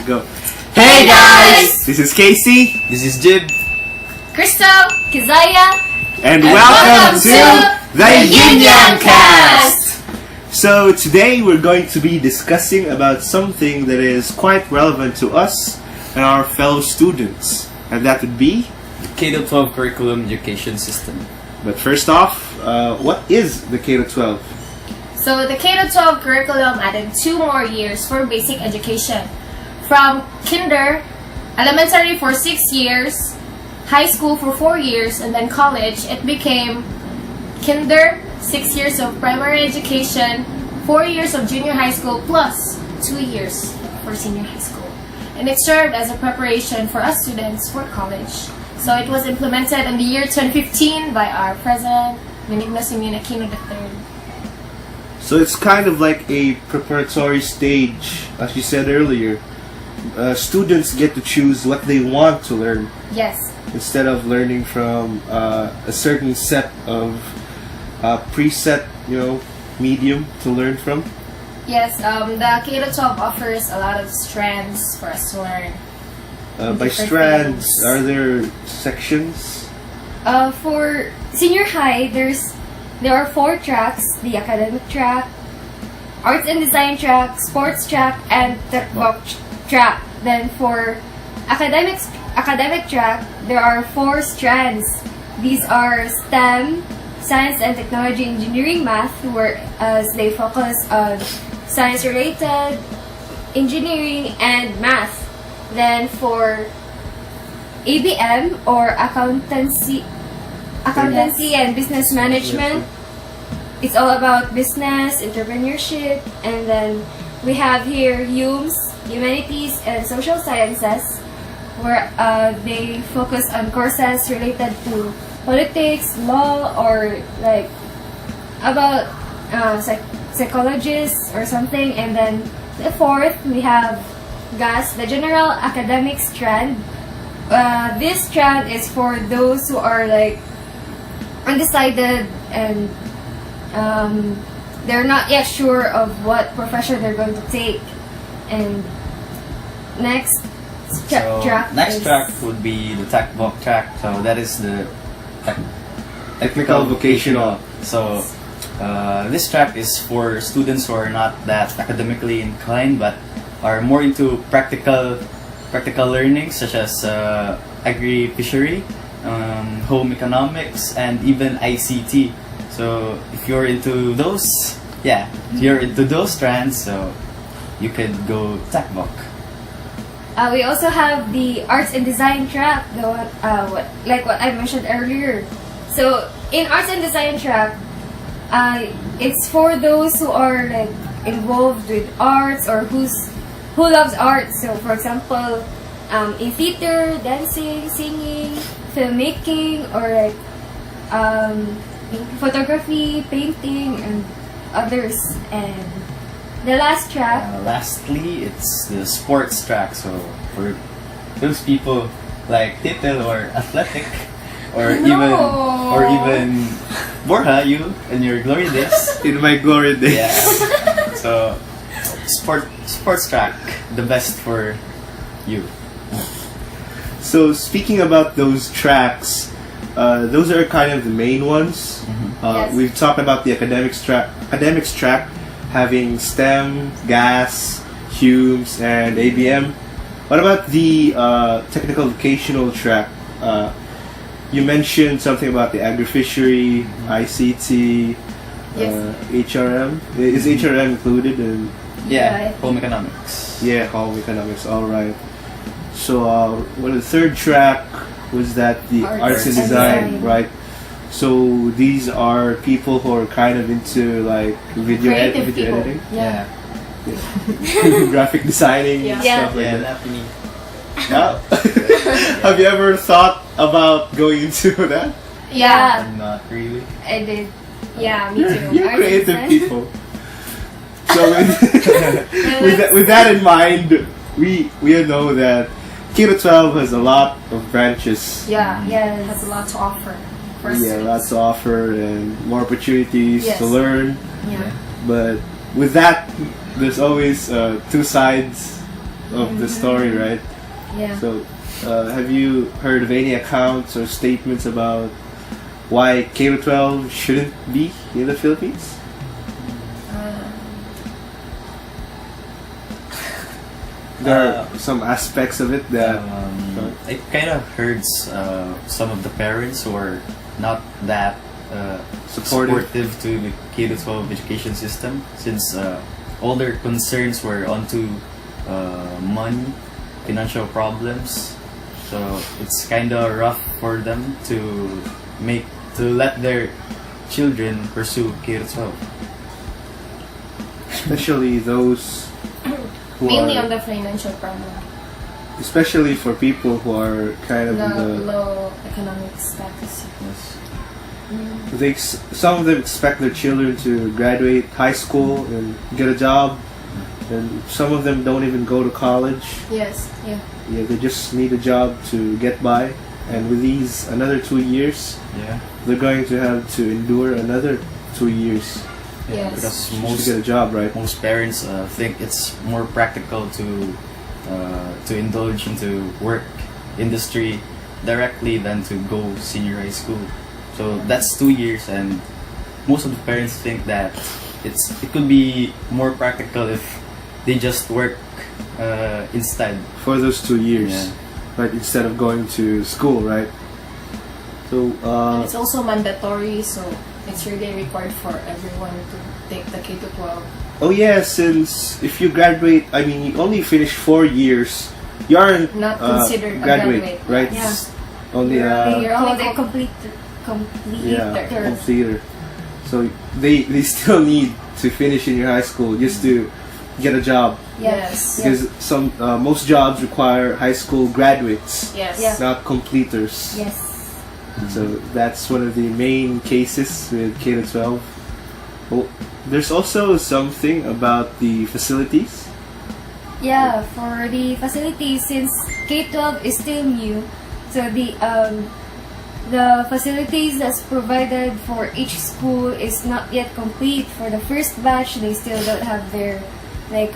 go. Hey guys! This is Casey. This is Jib. Crystal, Kizaya, And welcome to the Yin Yang Cast! So today we're going to be discussing about something that is quite relevant to us and our fellow students. And that would be? The K-12 curriculum education system. But first off, what is the K-12? So the K-12 curriculum added 2 more years for basic education. From kinder, elementary for 6 years, high school for 4 years, and then college, it became kinder, 6 years of primary education, 4 years of junior high school, plus 2 years for senior high school. And it served as a preparation for us students for college. So it was implemented in the year 2015 by our president, Benigno Simeon Aquino III. So it's kind of like a preparatory stage, as you said earlier. Students get to choose what they want to learn. Yes. Instead of learning from a certain set of preset, medium to learn from. Yes, the K-12 offers a lot of strands for us to learn. By strands, are there sections? For senior high, there are 4 tracks: the academic track, arts and design track, sports track, and technical track. Then for academic track, there are 4 strands. These are STEM, science and technology, engineering, math, as they focus on science-related, engineering, and math. Then for ABM, or accountancy and business management, it's all about business, entrepreneurship. And then we have here humanities and social sciences, where they focus on courses related to politics, law, or like about psychologists or something. And then the 4th, we have GAS, the general academic strand. This strand is for those who are like undecided and they're not yet sure of what profession they're going to take. And next track would be the TechVoc track. So that is the Technical vocational. So this track is for students who are not that academically inclined but are more into practical learning, such as agri-fishery, home economics, and even ICT. So if you're into those, strands, so you could go TechVoc. We also have the arts and design track, what I mentioned earlier. So in arts and design track, it's for those who are like involved with arts or who loves art. So for example, in theater, dancing, singing, filmmaking, or like photography, painting, and others. And the last track. Lastly, it's the sports track. So for those people like Titel or athletic, or even Borja, you in your glory days. In my glory days. Yeah. So sports track, the best for you. So speaking about those tracks, those are kind of the main ones. Yes. We've talked about the academics track having STEM, GAS, HUMES, and ABM. What about the technical vocational track? You mentioned something about the agri-fishery, ICT, HRM. Is HRM included? Home economics. Yeah, home economics. All right. So, the third track was that the arts and design, right? So these are people who are kind of into like video editing, graphic designing, and stuff like that. Now, have you ever thought about going into that? Yeah. Not really. I did. Yeah, me too. You're creative people. So with that in mind, we know that K-12 has a lot of branches. Yeah, it has a lot to offer. Lots to offer and more opportunities to learn. Yeah. But with that, there's always 2 sides of the story, right? Yeah. So, have you heard of any accounts or statements about why K-12 shouldn't be in the Philippines? There are some aspects of it that I kind of heard some of the parents who are not that supportive to the K-12 education system, since all their concerns were onto money, financial problems. So it's kind of rough for them to let their children pursue K-12. especially those who Mainly are, on the financial problem. especially for people who are kind of The in the low economic status. some of them expect their children to graduate high school and get a job, and some of them don't even go to college. Yes, yeah. Yeah, they just need a job to get by, and with these another 2 years, Yeah. they're going to have to endure another 2 years Yes. Because to get a job, right? most parents think it's more practical to indulge into work industry directly than to go senior high school. So that's 2 years, and most of the parents think that it could be more practical if they just work instead. For those 2 years, Yeah. right? Instead of going to school, right? So, And it's also mandatory, so it's really required for everyone to take the K-12. oh yeah, since if you graduate, I mean, you only finish 4 years, you aren't Not considered a graduate, graduate. right? Yeah. It's only You're Oh, only they com- yeah, completer. completer. So they still need to finish in your high school just to get a job, Yes. because most jobs require high school graduates, Yes. Yeah. not completers. Yes. So that's one of the main cases with K-12. Well, there's also something about the facilities. Yeah, for the facilities, since K-12 is still new, so the facilities that's provided for each school is not yet complete. For the first batch, they still don't have their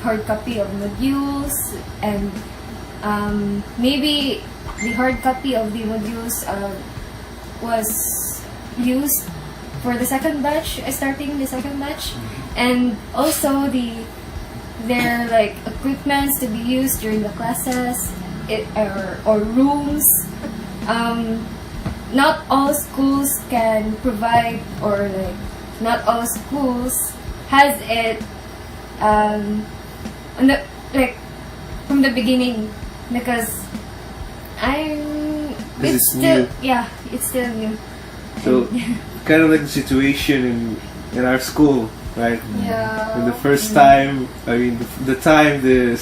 hard copy of modules, and maybe the hard copy of the modules was used for the second batch, starting the second batch, and also their equipments to be used during the classes, or rooms. Not all schools can provide, or not all schools has it on the from the beginning, because Because it's still new. yeah, it's still new. So kind of like the situation in our school, right? Yeah. And the first time, I mean, the time the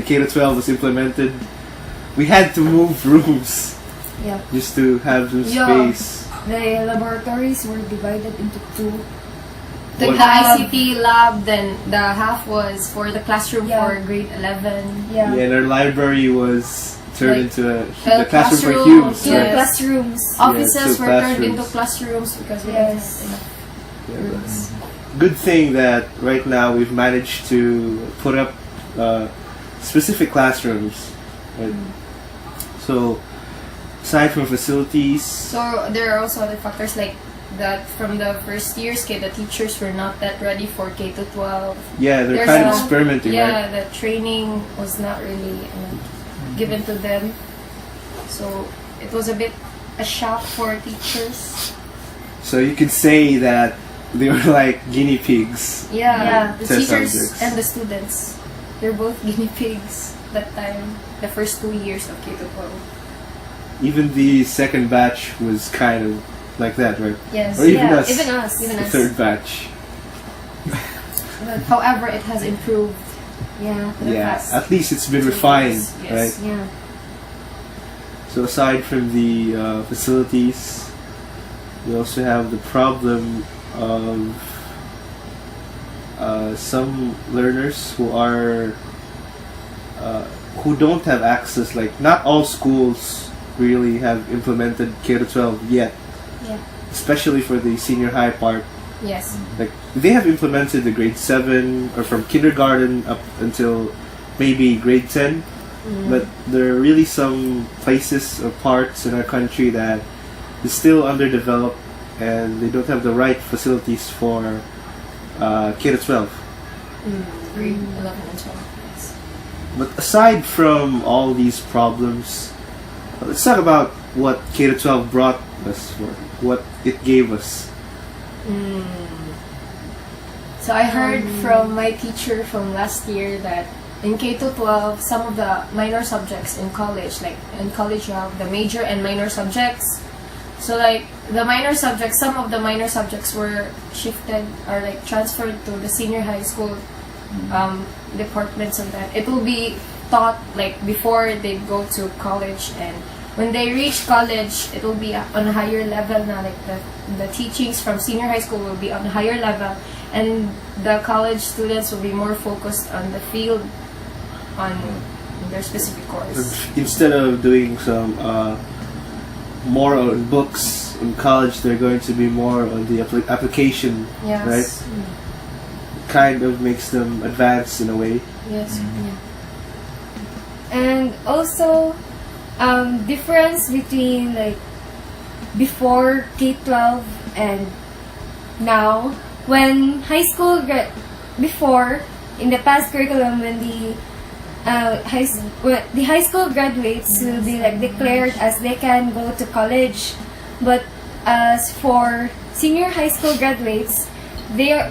K-12 was implemented, we had to move rooms Yeah, just to have some Yeah. space. the laboratories were divided into two. The What- ICT lab, then the half was for the classroom Yeah. for grade 11. Yeah, Yeah, and our library was turned Like, into the classroom for classroom, cubes, two yes. right? classrooms. Offices two were turned into classrooms. classrooms because we didn't Yes. have enough Yeah, rooms. good thing that right now we've managed to put up specific classrooms. Right? So, aside from facilities, So there are also other factors like that from the first years, the teachers were not that ready for K to 12. yeah, they're There's kind of no- experimenting, Yeah, right? the training was not really given to them. So it was a shock for teachers. So you could say that they were like guinea pigs. Yeah, the Test teachers subjects. and the students, they're both guinea pigs that time, the first 2 years of K to 12. Even the second batch was kind of like that, right? Yes. Or even Yeah, us, even us. the third batch. But however, it has improved. Yeah, Yeah, past at least it's been 2 refined, years, yes. right? yeah. So aside from the facilities, we also have the problem of some learners who don't have access. Like, not all schools really have implemented K-12 yet, Yeah. especially for the senior high part. Yes. Like, they have implemented the grade 7, or from kindergarten up until maybe grade 10, but there are really some places or parts in our country that is still underdeveloped and they don't have the right facilities for K to 12. Grade 11 and 12. Yes. But aside from all these problems, let's talk about what K to 12 brought us for, what it gave us. So I heard from my teacher from last year that in K to 12, some of the minor subjects in college, like in college you have the major and minor subjects. So like the minor subjects, some of the minor subjects were shifted or like transferred to the senior high school department, so that it will be taught like before they go to college, and when they reach college it will be on a higher level now, like the teachings from senior high school will be on a higher level, and the college students will be more focused on the field, on their specific course. Instead of doing some more on books in college, they're going to be more on the application, Yes. right? Kind of makes them advance in a way. Yes. Yeah. And also, difference between like before K-12 and now, when before in the past curriculum, when the high school graduates will be like declared as they can go to college, but as for senior high school graduates, they are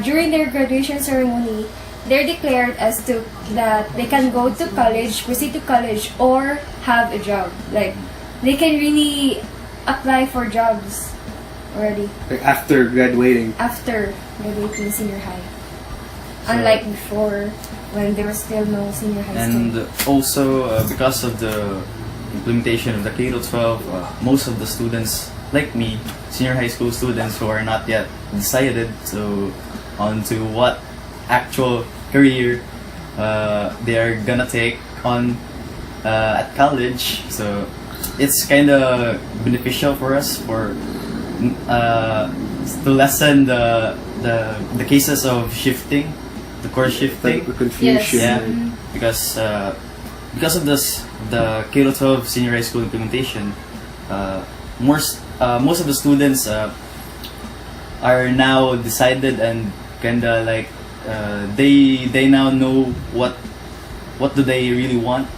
during their graduation ceremony, they're declared as to that they can go to college, proceed to college, or have a job. Like they can really apply for jobs already Like after graduating. after graduating senior high. Unlike before, when there was still no senior high school. And also, because of the implementation of the K to 12, most of the students, like me, senior high school students who are not yet decided onto what actual career they are gonna take on at college, so it's kind of beneficial for us to lessen the cases of shifting, the course shifting. The confusion. Yeah, because of the K to 12 senior high school implementation, most of the students are now decided and kinda like they now know what do they really want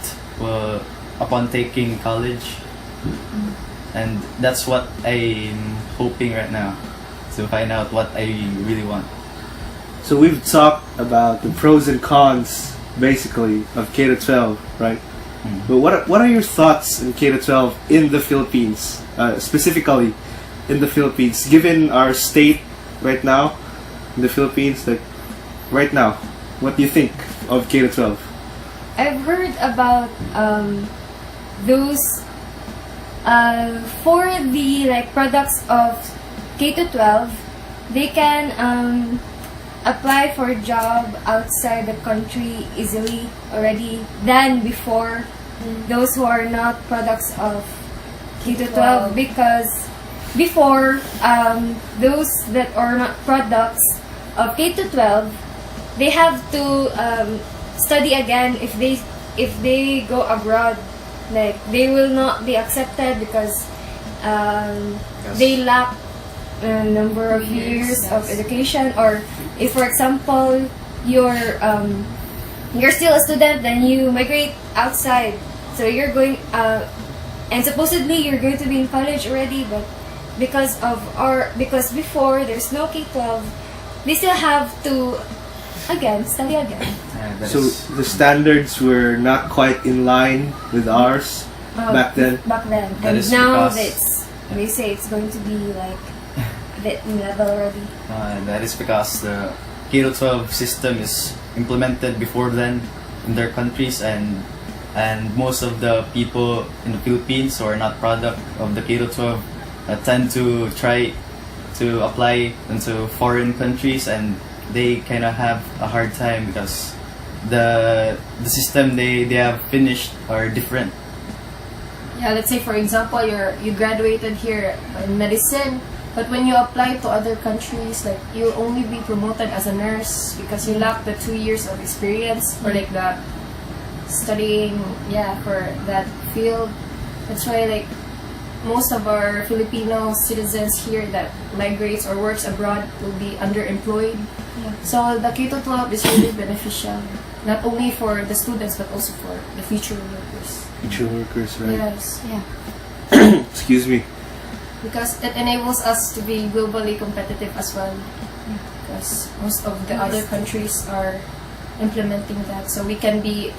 upon taking college, and that's what I'm hoping right now, to find out what I really want. So we've talked about the pros and cons, basically, of K to 12, right? But what are your thoughts on K to 12 in the Philippines, specifically in the Philippines, given our state right now in the Philippines? Like right now, what do you think of K to 12? I've heard about those for the like products of K to 12, they can apply for a job outside the country easily already than before those who are not products of K to 12, because before those that are not products of K to 12, they have to study again if they go abroad. Like they will not be accepted because they lack a number of years of education. Or if, for example, you're still a student, then you migrate outside, so you're going and supposedly you're going to be in college already, but because before there's no K-12, they still have to study again. So the standards were not quite in line with ours back then. That And is now because- they say it's going to be like a bit in level already. That is because the K to 12 system is implemented before then in their countries, and most of the people in the Philippines who are not product of the K to 12 tend to try to apply into foreign countries, and they kind of have a hard time because the system they have finished are different. Yeah, let's say for example you graduated here in medicine, but when you apply to other countries, like you'll only be promoted as a nurse because you lack the 2 years of experience, or like the studying, for that field. That's why like most of our Filipino citizens here that migrates or works abroad will be underemployed. Yeah. So the K-12 is really beneficial, not only for the students but also for the future workers. Future workers, right? Yes, Yeah. Excuse me. because it enables us to be globally competitive as well. Because most of the other countries are implementing that, so we can be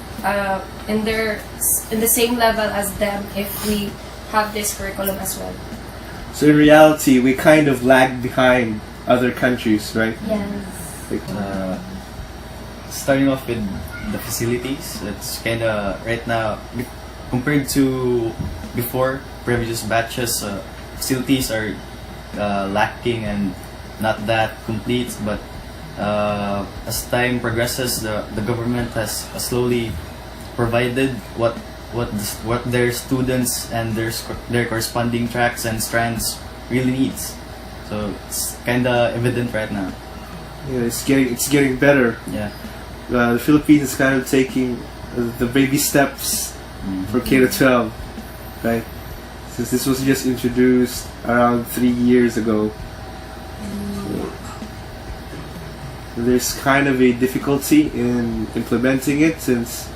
in the same level as them if we have this curriculum as well. So in reality, we kind of lag behind other countries, right? Yes. Like, Starting off with the facilities, it's kind of right now compared to before previous batches. Facilities are lacking and not that complete. But as time progresses, the government has slowly provided what their students and their corresponding tracks and strands really needs. So it's kind of evident right now. yeah, it's getting better. Yeah. The Philippines is kind of taking the baby steps for K-12, right? Since this was just introduced around 3 years ago. So there's kind of a difficulty in implementing it, since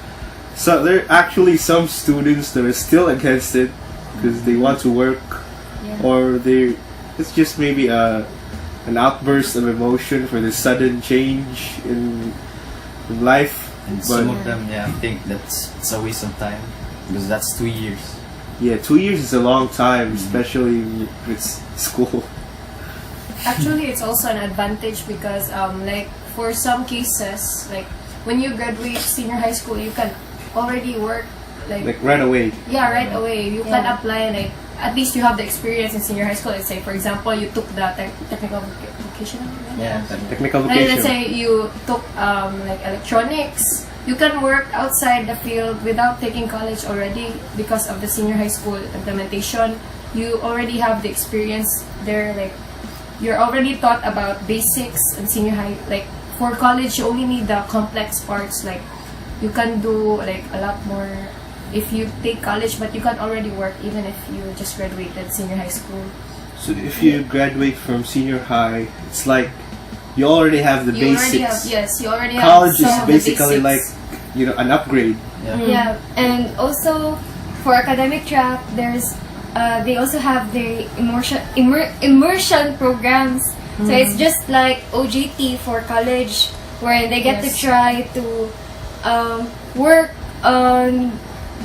there are actually some students that are still against it because they want to work, or it's just maybe an outburst of emotion for the sudden change in life. And some of them, think it's a waste of time because that's 2 years. Yeah, 2 years is a long time, especially with school. Actually, it's also an advantage because like for some cases, like when you graduate senior high school, you can already work Like right away. right away. You can Yeah. apply, like at least you have the experience in senior high school. Let's say, for example, you took the technical vocational. Yeah. Technical And vocation. let's say you took like electronics. You can work outside the field without taking college already because of the senior high school implementation. You already have the experience there. Like you're already taught about basics in senior high. Like for college, you only need the complex parts. Like you can do like a lot more if you take college, but you can already work even if you just graduated senior high school. So if you graduate from senior high, it's like you already have the You basics. already have College some is of the basically like, basics. an upgrade. Yeah. Yeah, and also for academic track, they also have the immersion programs. So it's just like OJT for college, where they get to Yes. try to work on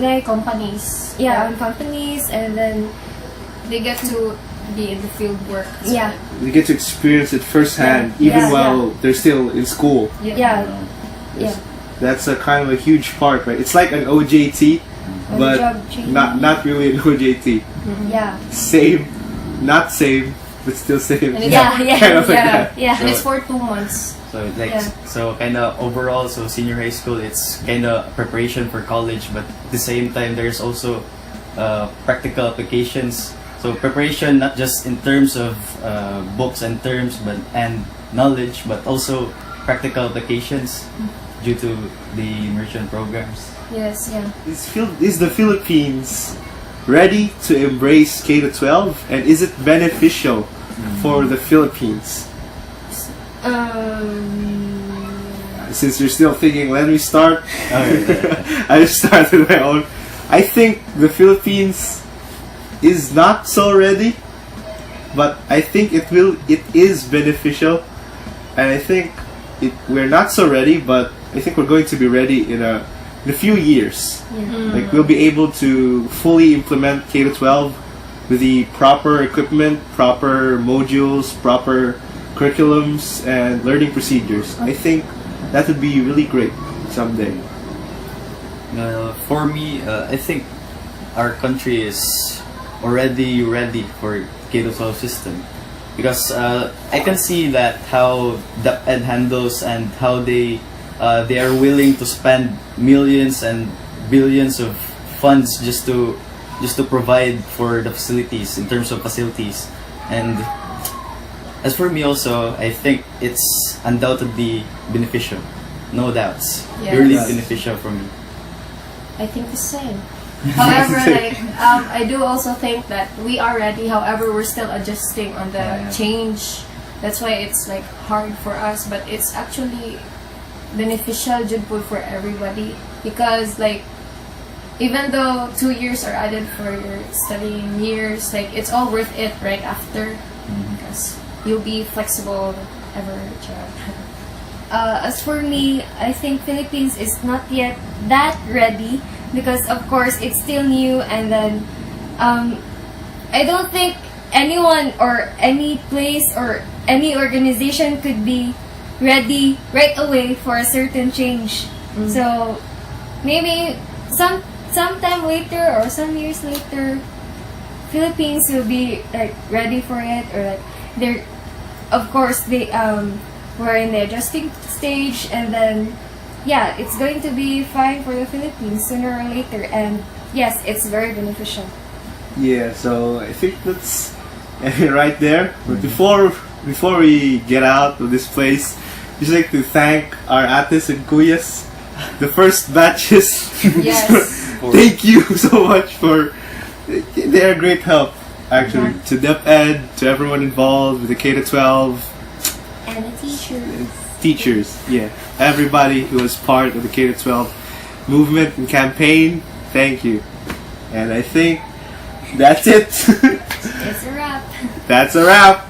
like companies. on companies, and then They get to be in the field work. as yeah, You get to experience it firsthand, Yeah. even Yeah. while they're still in school. well. yeah, yeah. That's a kind of a huge part, right? It's like an OJT, On the but job training. not really an OJT. Yeah, Same, not same, but still same. And it's yeah, yeah, Kind of like yeah. that. yeah. And it's for 2 months. So like Yeah. so kind of overall, so senior high school, it's kind of preparation for college, but at the same time there's also practical applications. So preparation not just in terms of books and terms, and knowledge, but also practical applications due to the immersion programs. Yes. Yeah. Is the Philippines ready to embrace K-12, and is it beneficial for the Philippines? Since you're still thinking, let me start. I just started my own. I think the Philippines is not so ready, but I think it is beneficial, and I think we're not so ready, but I think we're going to be ready in a few years. Like we'll be able to fully implement K-12 with the proper equipment, proper modules, proper curriculums, and learning procedures. I think that would be really great someday. For me, I think our country is already ready for K-12 system, because I can see that how the Ed handles and how they are willing to spend millions and billions of funds just to provide for the facilities in terms of facilities. And as for me also, I think it's undoubtedly beneficial, no doubts. Yes. Really beneficial for me. I think the same. However, like I do also think that we are ready. However, we're still adjusting on the change. That's why it's like hard for us, but it's actually beneficial jud po for everybody because like even though 2 years are added for your studying years, like it's all worth it right after because you'll be flexible ever child. As for me, I think Philippines is not yet that ready because of course it's still new, and then I don't think anyone or any place or any organization could be ready right away for a certain change. So maybe sometime later or some years later, Philippines will be like ready for it, or like they're, of course they we're in the adjusting stage, and then yeah, it's going to be fine for the Philippines sooner or later, and yes, it's very beneficial. Yeah, so I think that's right there. But before we get out of this place, just like to thank our ates and kuyas, the first batches. Yes. Thank you so much for they're great help actually to DepEd, to everyone involved with the K-12 And the teachers. teachers, yeah, everybody who was part of the K-12 movement and campaign. Thank you, and I think that's it. It's a wrap. That's a wrap,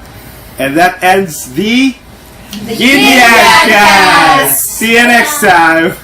and that ends the The Gideon Cast. See you next time.